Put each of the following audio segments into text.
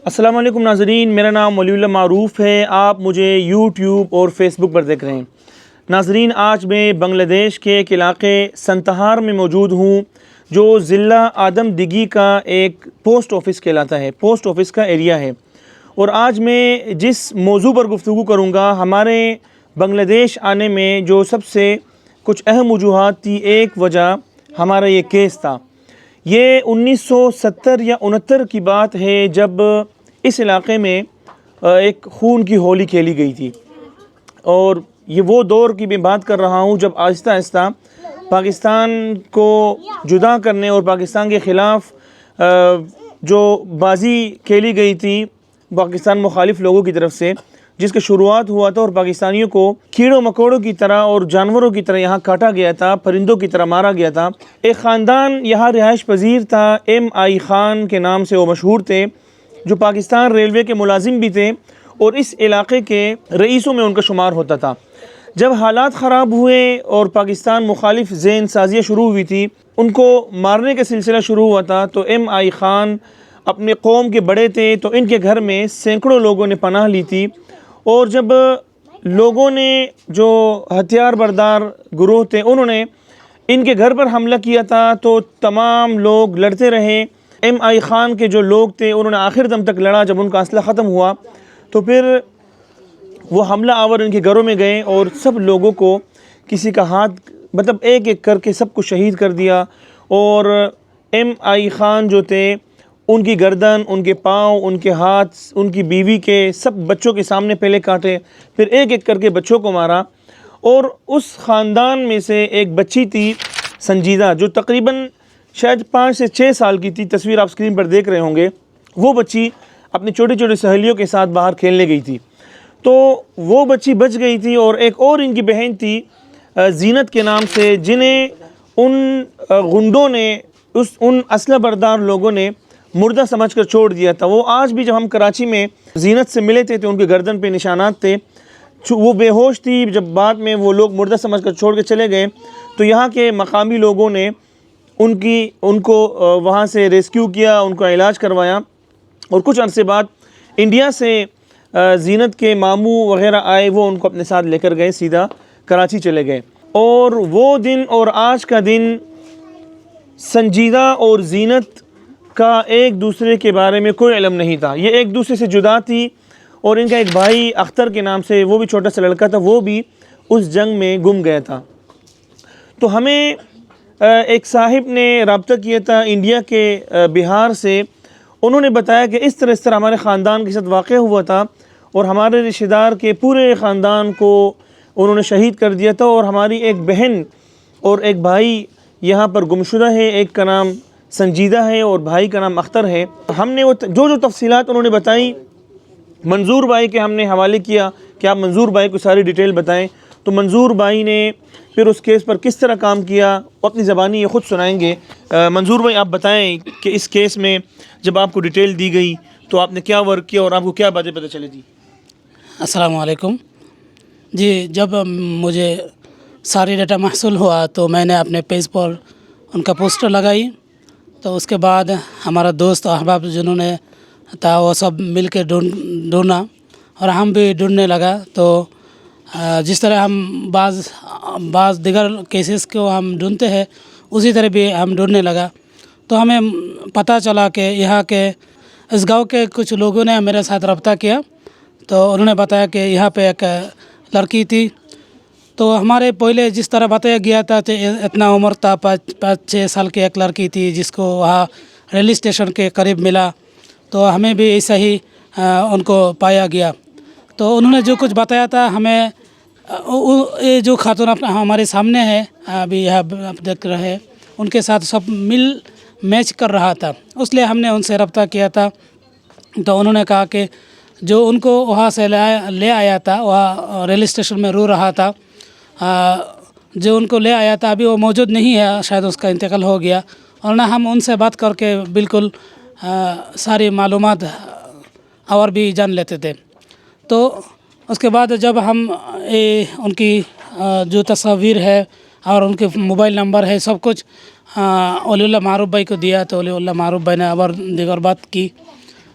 السلام علیکم ناظرین، میرا نام ولی اللہ معروف ہے۔ آپ مجھے یوٹیوب اور فیس بک پر دیکھ رہے ہیں۔ ناظرین، آج میں بنگلہ دیش کے ایک علاقے سنتہار میں موجود ہوں جو ضلع آدم دگی کا ایک پوسٹ آفس کہلاتا ہے، پوسٹ آفس کا ایریا ہے۔ اور آج میں جس موضوع پر گفتگو کروں گا، ہمارے بنگلہ دیش آنے میں جو سب سے کچھ اہم وجوہات تھی، ایک وجہ ہمارا یہ کیس تھا۔ یہ 1970 یا 69 کی بات ہے جب اس علاقے میں ایک خون کی ہولی کھیلی گئی تھی، اور یہ وہ دور کی میں بات کر رہا ہوں جب آہستہ آہستہ پاکستان کو جدا کرنے اور پاکستان کے خلاف جو بازی کھیلی گئی تھی پاکستان مخالف لوگوں کی طرف سے، جس کا شروعات ہوا تھا اور پاکستانیوں کو کیڑوں مکوڑوں کی طرح اور جانوروں کی طرح یہاں کاٹا گیا تھا، پرندوں کی طرح مارا گیا تھا۔ ایک خاندان یہاں رہائش پذیر تھا، ایم آئی خان کے نام سے وہ مشہور تھے، جو پاکستان ریلوے کے ملازم بھی تھے اور اس علاقے کے رئیسوں میں ان کا شمار ہوتا تھا۔ جب حالات خراب ہوئے اور پاکستان مخالف ذہن سازیاں شروع ہوئی تھی، ان کو مارنے کا سلسلہ شروع ہوا تھا، تو ایم آئی خان اپنے قوم کے بڑے تھے، تو ان کے گھر میں سینکڑوں لوگوں نے پناہ لی تھی۔ اور جب لوگوں نے، جو ہتھیار بردار گروہ تھے، انہوں نے ان کے گھر پر حملہ کیا تھا، تو تمام لوگ لڑتے رہے۔ ایم آئی خان کے جو لوگ تھے انہوں نے آخر دم تک لڑا۔ جب ان کا اسلحہ ختم ہوا تو پھر وہ حملہ آور ان کے گھروں میں گئے اور سب لوگوں کو، کسی کا ہاتھ، مطلب ایک ایک کر کے سب کو شہید کر دیا۔ اور ایم آئی خان جو تھے، ان کی گردن، ان کے پاؤں، ان کے ہاتھ، ان کی بیوی کے، سب بچوں کے سامنے پہلے کاٹے، پھر ایک ایک کر کے بچوں کو مارا۔ اور اس خاندان میں سے ایک بچی تھی سنجیدہ، جو تقریباً شاید 5 سے 6 سال کی تھی، تصویر آپ اسکرین پر دیکھ رہے ہوں گے۔ وہ بچی اپنی چھوٹی چھوٹی سہیلیوں کے ساتھ باہر کھیلنے گئی تھی، تو وہ بچی بچ گئی تھی۔ اور ایک اور ان کی بہن تھی زینت کے نام سے، جنہیں ان غنڈوں نے، ان اسلحہ بردار لوگوں نے مردہ سمجھ کر چھوڑ دیا تھا۔ وہ آج بھی، جب ہم کراچی میں زینت سے ملے تھے تو ان کے گردن پہ نشانات تھے، وہ بے ہوش تھی۔ جب بعد میں وہ لوگ مردہ سمجھ کر چھوڑ کے چلے گئے تو یہاں کے مقامی لوگوں نے ان کو وہاں سے ریسکیو کیا، ان کا علاج کروایا، اور کچھ عرصے بعد انڈیا سے زینت کے ماموں وغیرہ آئے، وہ ان کو اپنے ساتھ لے کر گئے، سیدھا کراچی چلے گئے۔ اور وہ دن اور آج کا دن، سنجیدہ اور زینت کا ایک دوسرے کے بارے میں کوئی علم نہیں تھا، یہ ایک دوسرے سے جدا تھی۔ اور ان کا ایک بھائی اختر کے نام سے، وہ بھی چھوٹا سا لڑکا تھا، وہ بھی اس جنگ میں گم گیا تھا۔ تو ہمیں ایک صاحب نے رابطہ کیا تھا انڈیا کے بہار سے، انہوں نے بتایا کہ اس طرح ہمارے خاندان کے ساتھ واقع ہوا تھا، اور ہمارے رشتہ دار کے پورے خاندان کو انہوں نے شہید کر دیا تھا، اور ہماری ایک بہن اور ایک بھائی یہاں پر گمشدہ ہے، ایک کا نام سنجیدہ ہے اور بھائی کا نام اختر ہے۔ ہم نے وہ جو تفصیلات انہوں نے بتائیں، منظور بھائی کے ہم نے حوالے کیا کہ آپ منظور بھائی کو ساری ڈیٹیل بتائیں، تو منظور بھائی نے پھر اس کیس پر کس طرح کام کیا، اپنی زبانی یہ خود سنائیں گے۔ منظور بھائی، آپ بتائیں کہ اس کیس میں جب آپ کو ڈیٹیل دی گئی تو آپ نے کیا ورک کیا اور آپ کو کیا باتیں پتہ چلی تھی؟ السلام علیکم جی، جب مجھے ساری ڈیٹا محصول ہوا تو میں نے اپنے پیج پر ان کا پوسٹر لگائی، تو اس کے بعد ہمارا دوست احباب جنہوں نے تھا وہ سب مل کے ڈھونڈا، اور ہم بھی ڈھونڈنے لگا۔ تو جس طرح ہم بعض دیگر کیسز کو ہم ڈھونڈتے ہیں، اسی طرح بھی ہم ڈھونڈنے لگا۔ تو ہمیں پتہ چلا کہ یہاں کے اس گاؤں کے کچھ لوگوں نے میرے ساتھ رابطہ کیا، تو انہوں نے بتایا کہ یہاں پہ ایک لڑکی تھی۔ تو ہمارے پہلے جس طرح بتایا گیا تھا کہ اتنا عمر تھا، 5-6 سال کی ایک لڑکی تھی جس کو وہاں ریلوے اسٹیشن کے قریب ملا، تو ہمیں بھی ایسا ہی ان کو پایا گیا۔ تو انہوں نے جو کچھ بتایا تھا ہمیں، یہ جو خاتون ہمارے سامنے ہے ابھی آپ دیکھ رہے ہیں، ان کے ساتھ سب میچ کر رہا تھا، اس لیے ہم نے ان سے رابطہ کیا تھا۔ تو انہوں نے کہا کہ جو ان کو وہاں سے لے آیا تھا، وہاں ریلوے اسٹیشن میں رو رہا تھا، جو ان کو لے آیا تھا ابھی وہ موجود نہیں ہے، شاید اس کا انتقال ہو گیا۔ اور نہ ہم ان سے بات کر کے بالکل ساری معلومات اور بھی جان لیتے تھے۔ تو اس کے بعد جب ہم ان کی جو تصاویر ہے اور ان کے موبائل نمبر ہے، سب کچھ ولی اللہ معروف بھائی کو دیا، تو ولی اللہ معروف بھائی نے اور دیگر بات کی۔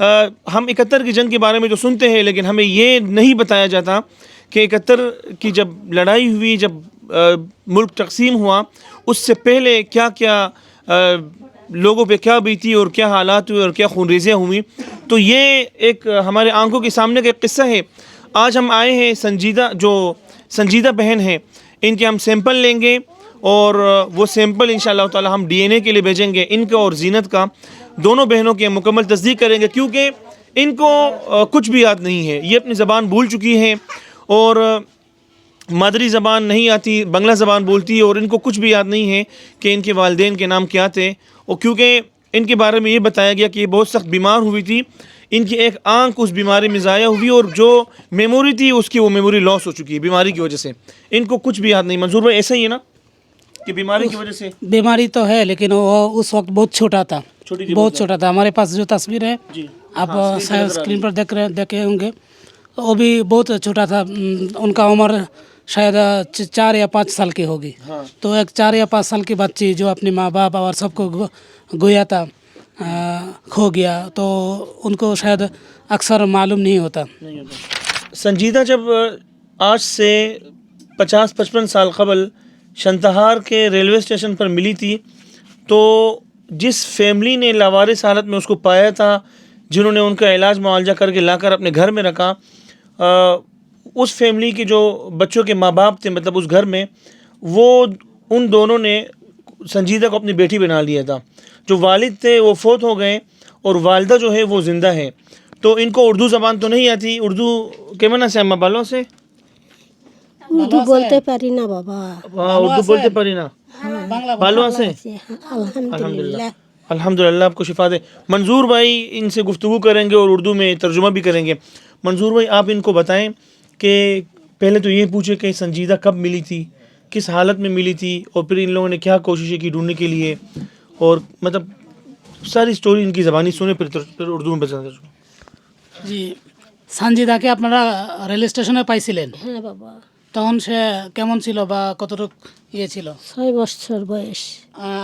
ہم 71 کی جنگ کے بارے میں جو سنتے ہیں لیکن ہمیں یہ نہیں بتایا جاتا کہ 71 کی جب لڑائی ہوئی, جب ملک تقسیم ہوا, اس سے پہلے کیا کیا لوگوں پہ کیا بیتی اور کیا حالات ہوئے اور کیا خونریزیاں ہوئیں. تو یہ ایک ہمارے آنکھوں کے سامنے کا ایک قصہ ہے. آج ہم آئے ہیں سنجیدہ بہن ہیں, ان کے ہم سیمپل لیں گے اور وہ سیمپل انشاءاللہ تعالی ہم ڈی این اے کے لیے بھیجیں گے. ان کا اور زینت کا, دونوں بہنوں کی مکمل تصدیق کریں گے کیونکہ ان کو کچھ بھی یاد نہیں ہے. یہ اپنی زبان بھول چکی ہیں اور مادری زبان نہیں آتی, بنگلہ زبان بولتی ہے, اور ان کو کچھ بھی یاد نہیں ہے کہ ان کے والدین کے نام کیا تھے. اور کیونکہ ان کے بارے میں یہ بتایا گیا کہ یہ بہت سخت بیمار ہوئی تھی, ان کی ایک آنکھ اس بیماری میں ضائع ہوئی اور جو میموری تھی اس کی وہ میموری لاس ہو چکی ہے بیماری کی وجہ سے. ان کو کچھ بھی یاد نہیں. منظور بھائی ایسا ہی ہے نا کہ بیماری کی وجہ سے؟ بیماری تو ہے لیکن وہ اس وقت بہت چھوٹا تھا, چھوٹی تھی بہت چھوٹا تھا. ہمارے پاس جو تصویر ہے جی آپ شاید اسکرین پر دیکھے ہوں گے, وہ بھی بہت چھوٹا تھا. ان کا عمر شاید 4 یا 5 سال کی ہوگی. تو ایک 4 یا 5 سال کی بچی جو اپنے ماں باپ اور سب کو گویا تھا کھو گیا, تو ان کو شاید اکثر معلوم نہیں ہوتا. سنجیدہ جب آج سے 50-55 سال قبل شنتہار کے ریلوے اسٹیشن پر ملی تھی, تو جس فیملی نے لاوارث حالت میں اس کو پایا تھا, جنہوں نے ان کا علاج معالجہ کر کے لا کر اپنے گھر میں رکھا, اس فیملی کے جو بچوں کے ماں باپ تھے, مطلب اس گھر میں, وہ ان دونوں نے سنجیدہ کو اپنی بیٹی بنا لیا تھا. جو والد تھے وہ فوت ہو گئے اور والدہ جو ہے وہ زندہ ہے. تو ان کو اردو زبان تو نہیں آتی. اردو کیمنا سے اما بالوں سے اردو بولتے پاری نا بابا, اردو بولتے پاری نا بالوں سے. الحمدللہ. الحمدللہ, آپ کو شفا دے. منظور بھائی ان سے گفتگو کریں گے اور اردو میں ترجمہ بھی کریں گے. منظور بھائی آپ ان کو بتائیں کہ پہلے تو یہ پوچھے کہ سنجیدہ کب ملی تھی, کس حالت میں ملی تھی, اور پھر ان لوگوں نے کیا کوششیں کی ڈھونڈنے کے لیے, اور مطلب ساری سٹوری ان کی زبانی سنیں پھر اردو میں بتائیں. জি সঞ্জিদাকে আপনারা রেল স্টেশনে পাইছিলেন, হ্যাঁ বাবা, তখন সে কেমন ছিল বা কতটুক ইয়ে ছিল? 6 বছর বয়স.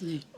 জি.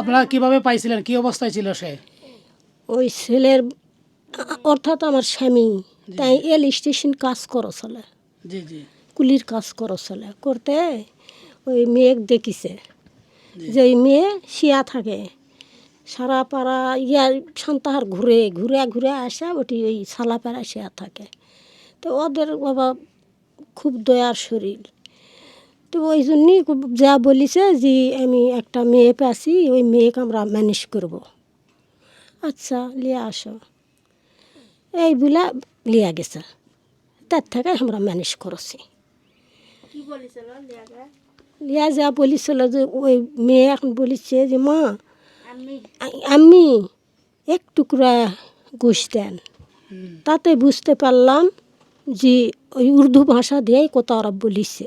আপনারা কিভাবে পাইছিলেন, কি অবস্থায় ছিল সে? ওই ছেলের অর্থাৎ আমার স্বামী তাই এল স্টেশন কাজ করো চলে, জি জি কুলির কাজ করো চলে করতে ওই মেয়ে দেখিছে যে ওই মেয়ে শিয়া থাকে সারা পাড়া সন্তাহার ঘুরে ঘুরে ঘুরে আসে ওটি ওই সালাপাড়া শিয়া থাকে. তো ওদের বাবা খুব দয়ার শরীর, তো ওই জন্যই যা বলিছে যে আমি একটা মেয়ে পেয়েছি, ওই মেয়েকে আমরা ম্যানেজ করব. আচ্ছা লিয়া আসো এই বলে লিয়া গেছে. তার থেকে আমরা ম্যানেজ করেছি. লিয়া যা বলেছিল যে ওই মেয়ে এখন বলেছে যে মা আমি এক টুকরা গোশ দেন. তাতে বুঝতে পারলাম যে ওই উর্দু ভাষা দিয়েই কথা ওরা বলিছে.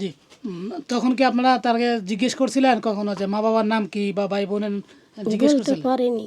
জি. তখন কি আপনারা তাকে জিজ্ঞেস করছিলেন কখনো যে মা বাবার নাম কি বা ভাই বোনের জিজ্ঞেস বলতে করছিলেন? পারেনি.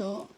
তো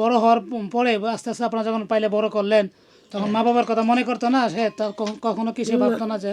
বড় হওয়ার পরে আস্তে আস্তে আপনারা যখন পাইলে বড় করলেন, তখন মা বাবার কথা মনে করতো না সে? কখনো কি সে ভাবতো না যে?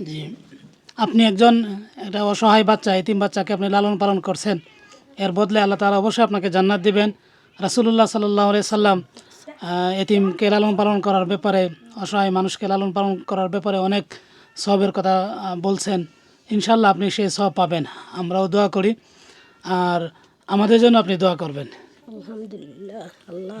জি, আপনি একটা অসহায় বাচ্চা, এতিম বাচ্চাকে আপনি লালন পালন করছেন, এর বদলে আল্লাহ তাআলা অবশ্যই আপনাকে জান্নাত দিবেন। রাসূলুল্লাহ সাল্লাল্লাহু আলাইহি সাল্লাম এতিমকে লালন পালন করার ব্যাপারে, অসহায় মানুষকে লালন পালন করার ব্যাপারে অনেক সওয়াবের কথা বলছেন। ইনশাআল্লাহ আপনি সেই সওয়াব পাবেন, আমরাও দোয়া করি, আর আমাদের জন্য আপনি দোয়া করবেন। আলহামদুলিল্লাহ, আল্লাহ